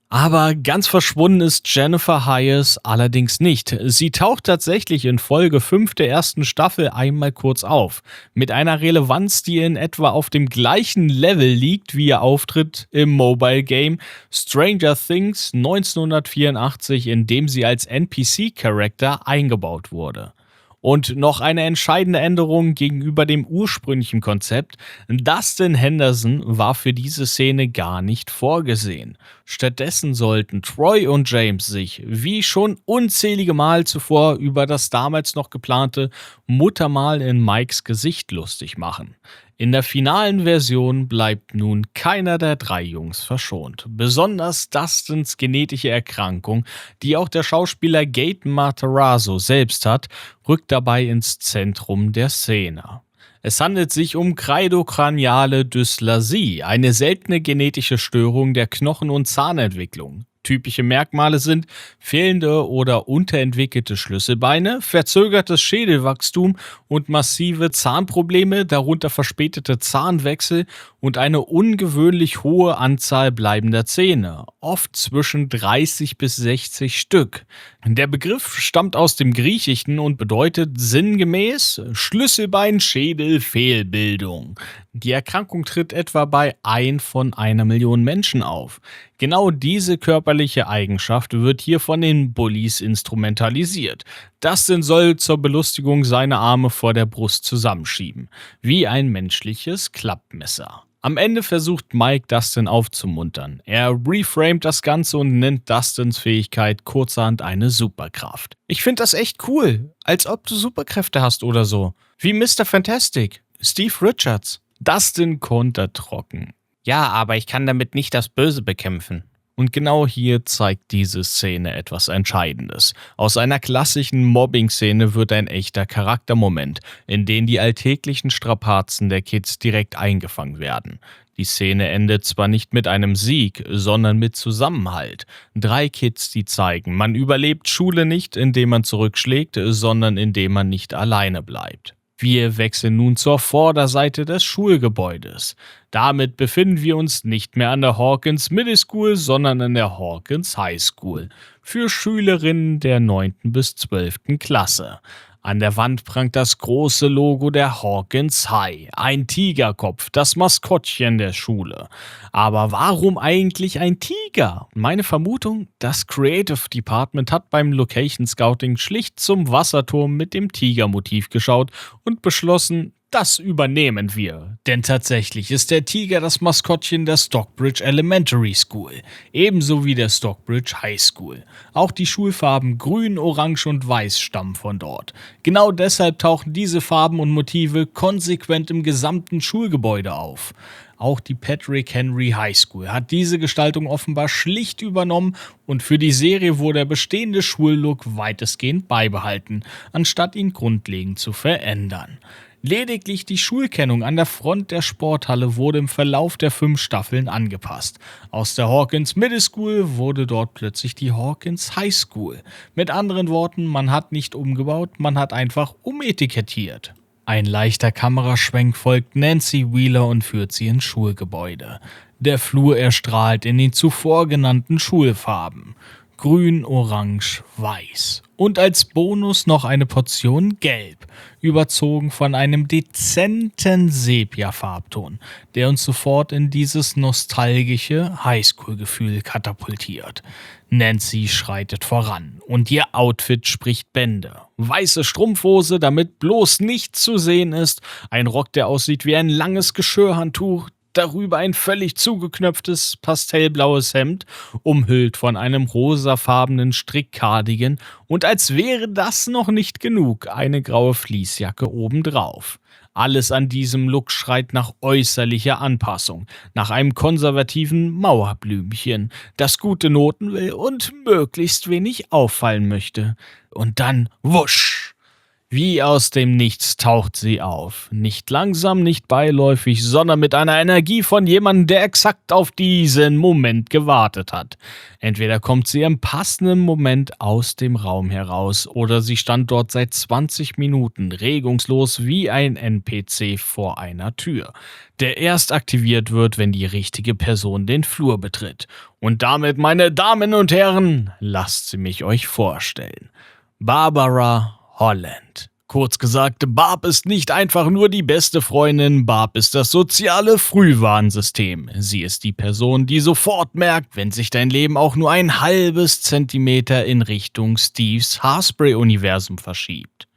Aber ganz verschwunden ist Jennifer Hayes allerdings nicht. Sie taucht tatsächlich in Folge 5 der ersten Staffel einmal kurz auf. Mit einer Relevanz, die in etwa auf dem gleichen Level liegt wie ihr Auftritt im Mobile Game Stranger Things 1984, in dem sie als NPC-Charakter eingebaut wurde. Und noch eine entscheidende Änderung gegenüber dem ursprünglichen Konzept: Dustin Henderson war für diese Szene gar nicht vorgesehen. Stattdessen sollten Troy und James sich, wie schon unzählige Mal zuvor, über das damals noch geplante Muttermal in Mikes Gesicht lustig machen. In der finalen Version bleibt nun keiner der drei Jungs verschont. Besonders Dustins genetische Erkrankung, die auch der Schauspieler Gaten Matarazzo selbst hat, rückt dabei ins Zentrum der Szene. Es handelt sich um kreidokraniale Dysplasie, eine seltene genetische Störung der Knochen- und Zahnentwicklung. Typische Merkmale sind fehlende oder unterentwickelte Schlüsselbeine, verzögertes Schädelwachstum und massive Zahnprobleme, darunter verspätete Zahnwechsel und eine ungewöhnlich hohe Anzahl bleibender Zähne, oft zwischen 30 bis 60 Stück. Der Begriff stammt aus dem Griechischen und bedeutet sinngemäß Schlüsselbein-Schädel-Fehlbildung. Die Erkrankung tritt etwa bei 1 von 1 Million Menschen auf. Genau diese körperliche Eigenschaft wird hier von den Bullies instrumentalisiert. Dustin soll zur Belustigung seine Arme vor der Brust zusammenschieben, wie ein menschliches Klappmesser. Am Ende versucht Mike, Dustin aufzumuntern. Er reframet das Ganze und nennt Dustins Fähigkeit kurzerhand eine Superkraft. Ich finde das echt cool, als ob du Superkräfte hast oder so. Wie Mr. Fantastic, Steve Richards. Dustin kontert trocken. Ja, aber ich kann damit nicht das Böse bekämpfen. Und genau hier zeigt diese Szene etwas Entscheidendes. Aus einer klassischen Mobbing-Szene wird ein echter Charaktermoment, in dem die alltäglichen Strapazen der Kids direkt eingefangen werden. Die Szene endet zwar nicht mit einem Sieg, sondern mit Zusammenhalt. 3 Kids, die zeigen, man überlebt Schule nicht, indem man zurückschlägt, sondern indem man nicht alleine bleibt. Wir wechseln nun zur Vorderseite des Schulgebäudes. Damit befinden wir uns nicht mehr an der Hawkins Middle School, sondern an der Hawkins High School für Schülerinnen der 9. bis 12. Klasse. An der Wand prangt das große Logo der Hawkins High, ein Tigerkopf, das Maskottchen der Schule. Aber warum eigentlich ein Tiger? Meine Vermutung, das Creative Department hat beim Location Scouting schlicht zum Wasserturm mit dem Tigermotiv geschaut und beschlossen, das übernehmen wir. Denn tatsächlich ist der Tiger das Maskottchen der Stockbridge Elementary School, ebenso wie der Stockbridge High School. Auch die Schulfarben Grün, Orange und Weiß stammen von dort. Genau deshalb tauchen diese Farben und Motive konsequent im gesamten Schulgebäude auf. Auch die Patrick Henry High School hat diese Gestaltung offenbar schlicht übernommen und für die Serie wurde der bestehende Schullook weitestgehend beibehalten, anstatt ihn grundlegend zu verändern. Lediglich die Schulkennung an der Front der Sporthalle wurde im Verlauf der 5 Staffeln angepasst. Aus der Hawkins Middle School wurde dort plötzlich die Hawkins High School. Mit anderen Worten, man hat nicht umgebaut, man hat einfach umetikettiert. Ein leichter Kameraschwenk folgt Nancy Wheeler und führt sie ins Schulgebäude. Der Flur erstrahlt in den zuvor genannten Schulfarben. Grün, Orange, Weiß. Und als Bonus noch eine Portion Gelb, überzogen von einem dezenten Sepia-Farbton, der uns sofort in dieses nostalgische Highschool-Gefühl katapultiert. Nancy schreitet voran und ihr Outfit spricht Bände. Weiße Strumpfhose, damit bloß nichts zu sehen ist, ein Rock, der aussieht wie ein langes Geschirrhandtuch, darüber ein völlig zugeknöpftes pastellblaues Hemd, umhüllt von einem rosafarbenen Strickcardigan und als wäre das noch nicht genug, eine graue Fleecejacke obendrauf. Alles an diesem Look schreit nach äußerlicher Anpassung, nach einem konservativen Mauerblümchen, das gute Noten will und möglichst wenig auffallen möchte. Und dann wusch! Wie aus dem Nichts taucht sie auf. Nicht langsam, nicht beiläufig, sondern mit einer Energie von jemandem, der exakt auf diesen Moment gewartet hat. Entweder kommt sie im passenden Moment aus dem Raum heraus oder sie stand dort seit 20 Minuten regungslos wie ein NPC vor einer Tür, der erst aktiviert wird, wenn die richtige Person den Flur betritt. Und damit, meine Damen und Herren, lasst sie mich euch vorstellen. Barbara Holland. Kurz gesagt, Barb ist nicht einfach nur die beste Freundin, Barb ist das soziale Frühwarnsystem. Sie ist die Person, die sofort merkt, wenn sich dein Leben auch nur ein halbes Zentimeter in Richtung Steves Haarspray-Universum verschiebt.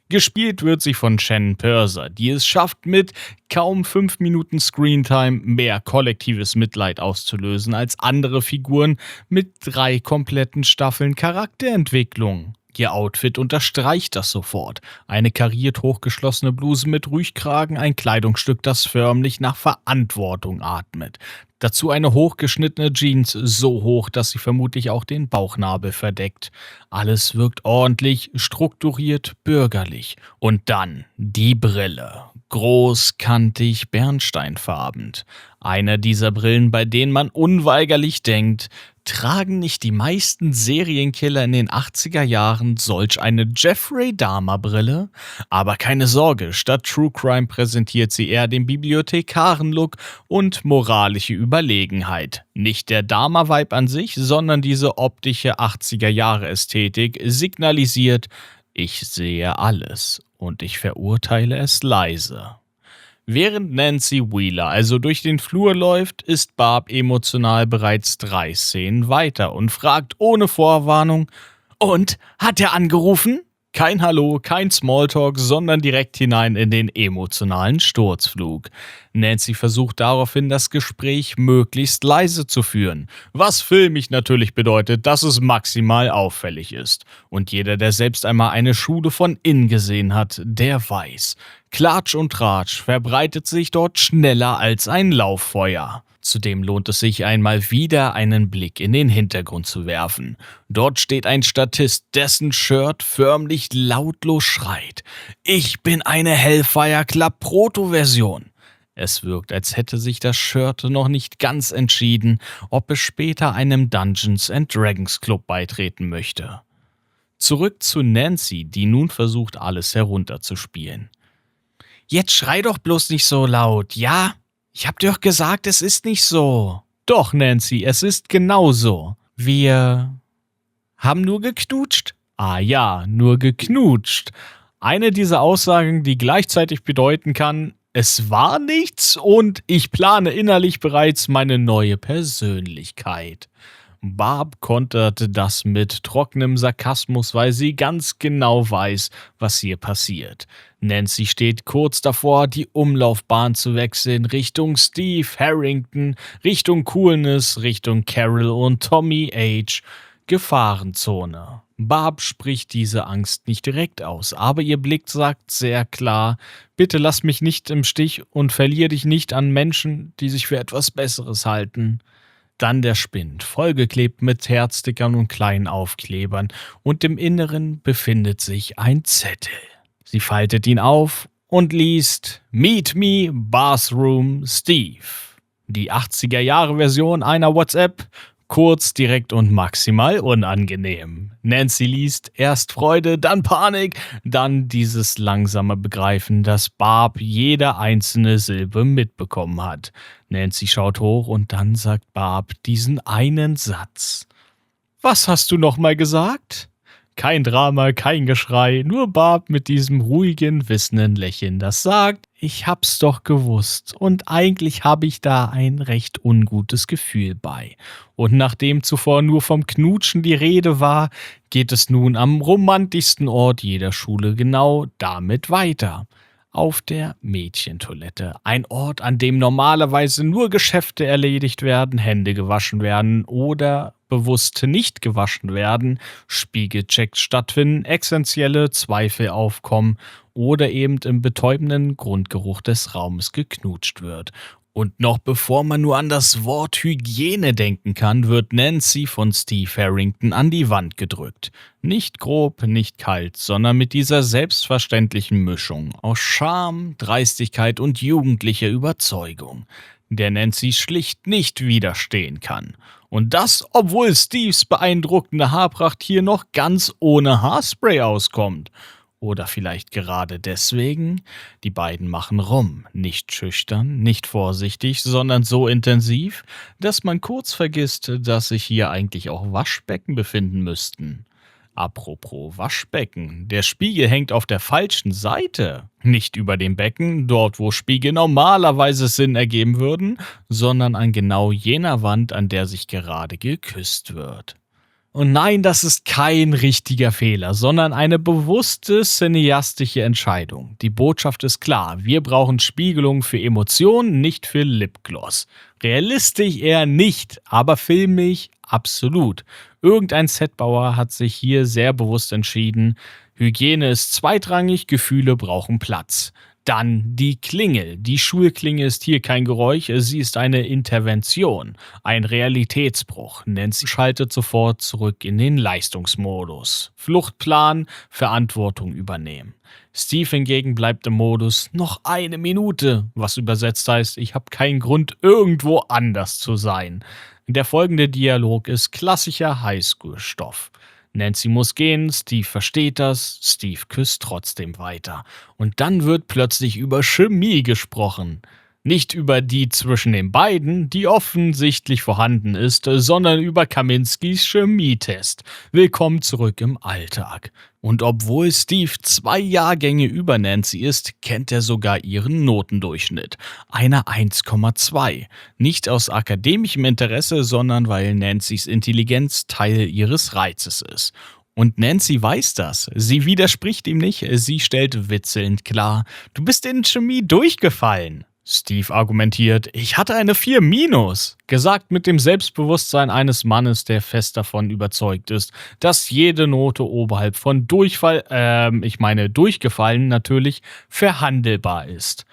Gespielt wird sie von Shannon Purser, die es schafft, mit kaum 5 Minuten Screentime mehr kollektives Mitleid auszulösen als andere Figuren mit 3 kompletten Staffeln Charakterentwicklung. Ihr Outfit unterstreicht das sofort. Eine kariert hochgeschlossene Bluse mit Ruchkragen, ein Kleidungsstück, das förmlich nach Verantwortung atmet. Dazu eine hochgeschnittene Jeans, so hoch, dass sie vermutlich auch den Bauchnabel verdeckt. Alles wirkt ordentlich, strukturiert, bürgerlich. Und dann die Brille. Groß, kantig, bernsteinfarben. Eine dieser Brillen, bei denen man unweigerlich denkt, tragen nicht die meisten Serienkiller in den 80er Jahren solch eine Jeffrey Dahmer-Brille? Aber keine Sorge, statt True Crime präsentiert sie eher den Bibliothekaren-Look und moralische Überlegenheit. Nicht der Dahmer-Vibe an sich, sondern diese optische 80er-Jahre-Ästhetik signalisiert: Ich sehe alles und ich verurteile es leise. Während Nancy Wheeler also durch den Flur läuft, ist Barb emotional bereits 3 Szenen weiter und fragt ohne Vorwarnung: Und, hat er angerufen? Kein Hallo, kein Smalltalk, sondern direkt hinein in den emotionalen Sturzflug. Nancy versucht daraufhin, das Gespräch möglichst leise zu führen, was filmisch natürlich bedeutet, dass es maximal auffällig ist. Und jeder, der selbst einmal eine Schule von innen gesehen hat, der weiß: Klatsch und Tratsch verbreitet sich dort schneller als ein Lauffeuer. Zudem lohnt es sich einmal wieder, einen Blick in den Hintergrund zu werfen. Dort steht ein Statist, dessen Shirt förmlich lautlos schreit: Ich bin eine Hellfire Club Proto-Version. Es wirkt, als hätte sich das Shirt noch nicht ganz entschieden, ob es später einem Dungeons & Dragons Club beitreten möchte. Zurück zu Nancy, die nun versucht, alles herunterzuspielen. Jetzt schrei doch bloß nicht so laut, ja? Ich hab dir doch gesagt, es ist nicht so. Doch, Nancy, es ist genauso. Wir haben nur geknutscht. Ah ja, nur geknutscht. Eine dieser Aussagen, die gleichzeitig bedeuten kann: Es war nichts und ich plane innerlich bereits meine neue Persönlichkeit. Barb konterte das mit trockenem Sarkasmus, weil sie ganz genau weiß, was hier passiert. Nancy steht kurz davor, die Umlaufbahn zu wechseln, Richtung Steve Harrington, Richtung Coolness, Richtung Carol und Tommy H. Gefahrenzone. Barb spricht diese Angst nicht direkt aus, aber ihr Blick sagt sehr klar: Bitte lass mich nicht im Stich und verlier dich nicht an Menschen, die sich für etwas Besseres halten. Dann der Spind, vollgeklebt mit Herzstickern und kleinen Aufklebern, und im Inneren befindet sich ein Zettel. Sie faltet ihn auf und liest Meet Me Bathroom Steve. Die 80er-Jahre-Version einer WhatsApp, kurz, direkt und maximal unangenehm. Nancy liest erst Freude, dann Panik, dann dieses langsame Begreifen, dass Barb jede einzelne Silbe mitbekommen hat. Nancy schaut hoch und dann sagt Barb diesen einen Satz. Was hast du nochmal gesagt? Kein Drama, kein Geschrei, nur Barb mit diesem ruhigen, wissenden Lächeln, das sagt, ich hab's doch gewusst und eigentlich habe ich da ein recht ungutes Gefühl bei. Und nachdem zuvor nur vom Knutschen die Rede war, geht es nun am romantischsten Ort jeder Schule genau damit weiter. Auf der Mädchentoilette. Ein Ort, an dem normalerweise nur Geschäfte erledigt werden, Hände gewaschen werden oder bewusst nicht gewaschen werden, Spiegelchecks stattfinden, essentielle Zweifel aufkommen oder eben im betäubenden Grundgeruch des Raumes geknutscht wird. Und noch bevor man nur an das Wort Hygiene denken kann, wird Nancy von Steve Harrington an die Wand gedrückt. Nicht grob, nicht kalt, sondern mit dieser selbstverständlichen Mischung aus Charme, Dreistigkeit und jugendlicher Überzeugung, der Nancy schlicht nicht widerstehen kann. Und das, obwohl Steves beeindruckende Haarpracht hier noch ganz ohne Haarspray auskommt. Oder vielleicht gerade deswegen? Die beiden machen rum, nicht schüchtern, nicht vorsichtig, sondern so intensiv, dass man kurz vergisst, dass sich hier eigentlich auch Waschbecken befinden müssten. Apropos Waschbecken, der Spiegel hängt auf der falschen Seite. Nicht über dem Becken, dort wo Spiegel normalerweise Sinn ergeben würden, sondern an genau jener Wand, an der sich gerade geküsst wird. Und nein, das ist kein richtiger Fehler, sondern eine bewusste cineastische Entscheidung. Die Botschaft ist klar, wir brauchen Spiegelung für Emotionen, nicht für Lipgloss. Realistisch eher nicht, aber filmisch absolut. Irgendein Setbauer hat sich hier sehr bewusst entschieden, Hygiene ist zweitrangig, Gefühle brauchen Platz. Dann die Klingel. Die Schulklingel ist hier kein Geräusch, sie ist eine Intervention, ein Realitätsbruch. Nancy schaltet sofort zurück in den Leistungsmodus. Fluchtplan, Verantwortung übernehmen. Steve hingegen bleibt im Modus noch 1 Minute, was übersetzt heißt, ich habe keinen Grund, irgendwo anders zu sein. Der folgende Dialog ist klassischer Highschool-Stoff. Nancy muss gehen, Steve versteht das, Steve küsst trotzdem weiter. Und dann wird plötzlich über Chemie gesprochen. Nicht über die zwischen den beiden, die offensichtlich vorhanden ist, sondern über Kaminskis Chemietest. Willkommen zurück im Alltag. Und obwohl Steve 2 Jahrgänge über Nancy ist, kennt er sogar ihren Notendurchschnitt. Eine 1,2. Nicht aus akademischem Interesse, sondern weil Nancys Intelligenz Teil ihres Reizes ist. Und Nancy weiß das. Sie widerspricht ihm nicht, sie stellt witzelnd klar, du bist in Chemie durchgefallen. Steve argumentiert, ich hatte eine 4-. Gesagt mit dem Selbstbewusstsein eines Mannes, der fest davon überzeugt ist, dass jede Note oberhalb von durchgefallen natürlich, verhandelbar ist.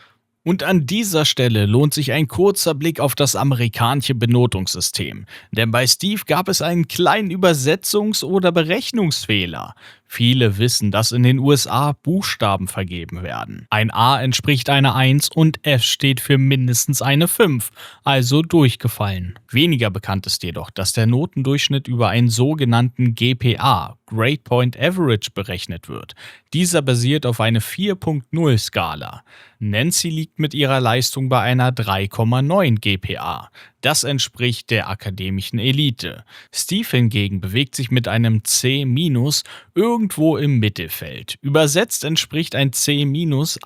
Und an dieser Stelle lohnt sich ein kurzer Blick auf das amerikanische Benotungssystem. Denn bei Steve gab es einen kleinen Übersetzungs- oder Berechnungsfehler. Viele wissen, dass in den USA Buchstaben vergeben werden. Ein A entspricht einer 1 und F steht für mindestens eine 5, also durchgefallen. Weniger bekannt ist jedoch, dass der Notendurchschnitt über einen sogenannten GPA, Grade Point Average, berechnet wird. Dieser basiert auf einer 4.0-Skala. Nancy liegt mit ihrer Leistung bei einer 3,9 GPA. Das entspricht der akademischen Elite. Steve hingegen bewegt sich mit einem C- irgendwo im Mittelfeld. Übersetzt entspricht ein C-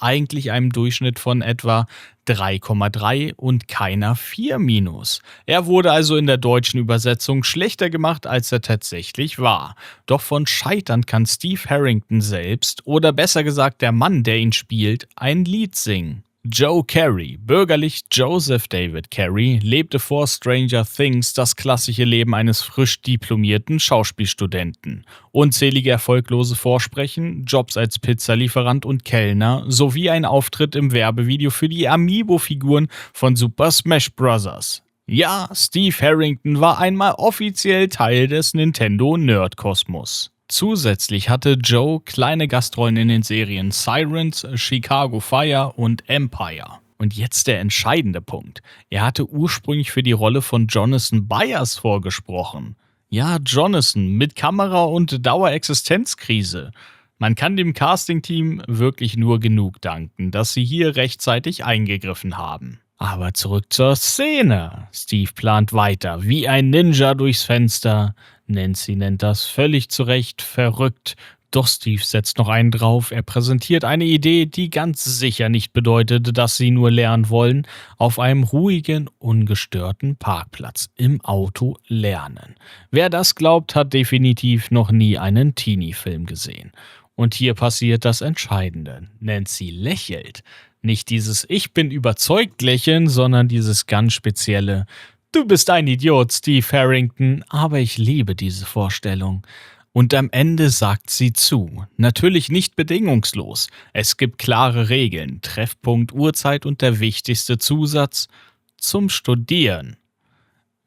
eigentlich einem Durchschnitt von etwa 3,3 und keiner 4-. Er wurde also in der deutschen Übersetzung schlechter gemacht, als er tatsächlich war. Doch von Scheitern kann Steve Harrington selbst, oder besser gesagt der Mann, der ihn spielt, ein Lied singen. Joe Carey, bürgerlich Joseph David Carey, lebte vor Stranger Things das klassische Leben eines frisch diplomierten Schauspielstudenten. Unzählige erfolglose Vorsprechen, Jobs als Pizzalieferant und Kellner sowie ein Auftritt im Werbevideo für die Amiibo-Figuren von Super Smash Bros. Ja, Steve Harrington war einmal offiziell Teil des Nintendo-Nerdkosmos. Zusätzlich hatte Joe kleine Gastrollen in den Serien Sirens, Chicago Fire und Empire. Und jetzt der entscheidende Punkt. Er hatte ursprünglich für die Rolle von Jonathan Byers vorgesprochen. Ja, Jonathan mit Kamera und Dauerexistenzkrise. Man kann dem Casting-Team wirklich nur genug danken, dass sie hier rechtzeitig eingegriffen haben. Aber zurück zur Szene. Steve plant weiter, wie ein Ninja durchs Fenster. Nancy nennt das völlig zu Recht verrückt. Doch Steve setzt noch einen drauf. Er präsentiert eine Idee, die ganz sicher nicht bedeutet, dass sie nur lernen wollen. Auf einem ruhigen, ungestörten Parkplatz im Auto lernen. Wer das glaubt, hat definitiv noch nie einen Teenie-Film gesehen. Und hier passiert das Entscheidende. Nancy lächelt. Nicht dieses Ich bin überzeugt lächeln, sondern dieses ganz spezielle Du bist ein Idiot, Steve Harrington, aber ich liebe diese Vorstellung. Und am Ende sagt sie zu. Natürlich nicht bedingungslos. Es gibt klare Regeln, Treffpunkt, Uhrzeit und der wichtigste Zusatz zum Studieren.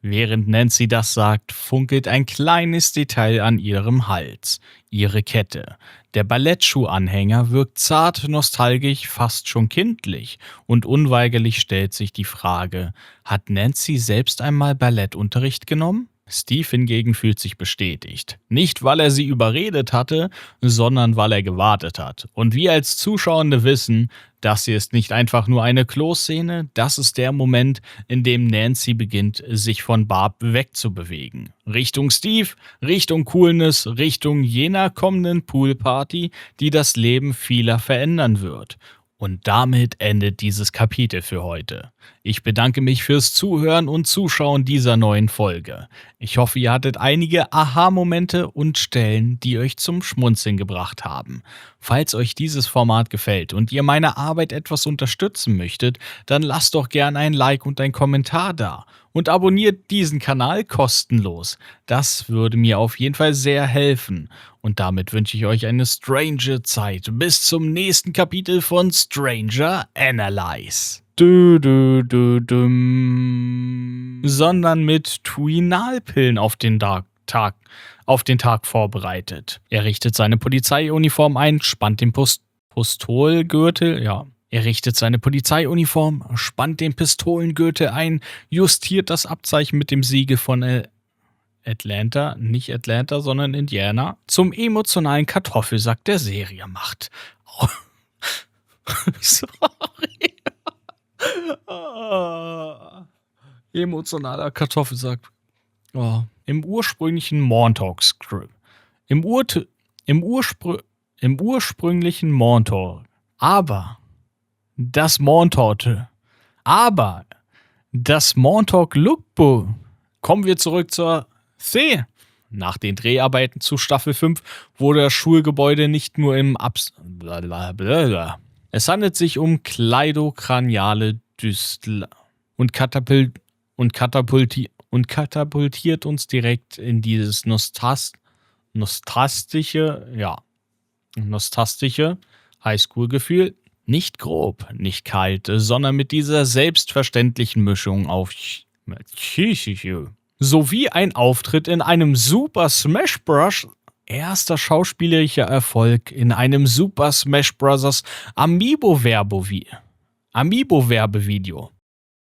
Während Nancy das sagt, funkelt ein kleines Detail an ihrem Hals. Ihre Kette. Der Ballettschuhanhänger wirkt zart, nostalgisch, fast schon kindlich. Und unweigerlich stellt sich die Frage, hat Nancy selbst einmal Ballettunterricht genommen? Steve hingegen fühlt sich bestätigt. Nicht, weil er sie überredet hatte, sondern weil er gewartet hat. Und wir als Zuschauende wissen, das hier ist nicht einfach nur eine Kloszene, das ist der Moment, in dem Nancy beginnt, sich von Barb wegzubewegen. Richtung Steve, Richtung Coolness, Richtung jener kommenden Poolparty, die das Leben vieler verändern wird. Und damit endet dieses Kapitel für heute. Ich bedanke mich fürs Zuhören und Zuschauen dieser neuen Folge. Ich hoffe, ihr hattet einige Aha-Momente und Stellen, die euch zum Schmunzeln gebracht haben. Falls euch dieses Format gefällt und ihr meine Arbeit etwas unterstützen möchtet, dann lasst doch gern ein Like und ein Kommentar da. Und abonniert diesen Kanal kostenlos. Das würde mir auf jeden Fall sehr helfen. Und damit wünsche ich euch eine strange Zeit. Bis zum nächsten Kapitel von Stranger Analyze. Sondern mit Tuinalpillen auf den Tag vorbereitet. Er richtet seine Polizeiuniform ein, spannt den Pistolengürtel, Er richtet seine Polizeiuniform, spannt den Pistolengürtel ein, justiert das Abzeichen mit dem Siegel von Atlanta, nicht Atlanta, sondern Indiana, zum emotionalen Kartoffelsack der Serie macht. Oh. Sorry. Emotionaler Kartoffelsack. Oh. Im ursprünglichen Montauk-Script. Im ursprünglichen Montauk. Aber das Montauk-Lookbook. Kommen wir zurück zur C. Nach den Dreharbeiten zu Staffel 5 wurde das Schulgebäude nicht nur im Es handelt sich um kleidokraniale Düstler und katapultiert uns direkt in dieses nostalgische Highschool-Gefühl. Nicht grob, nicht kalt, sondern mit dieser selbstverständlichen Mischung auf sowie ein Auftritt in einem Super Smash Bros. Erster schauspielerischer Erfolg in einem Super Smash Bros. Amiibo-Werbevideo.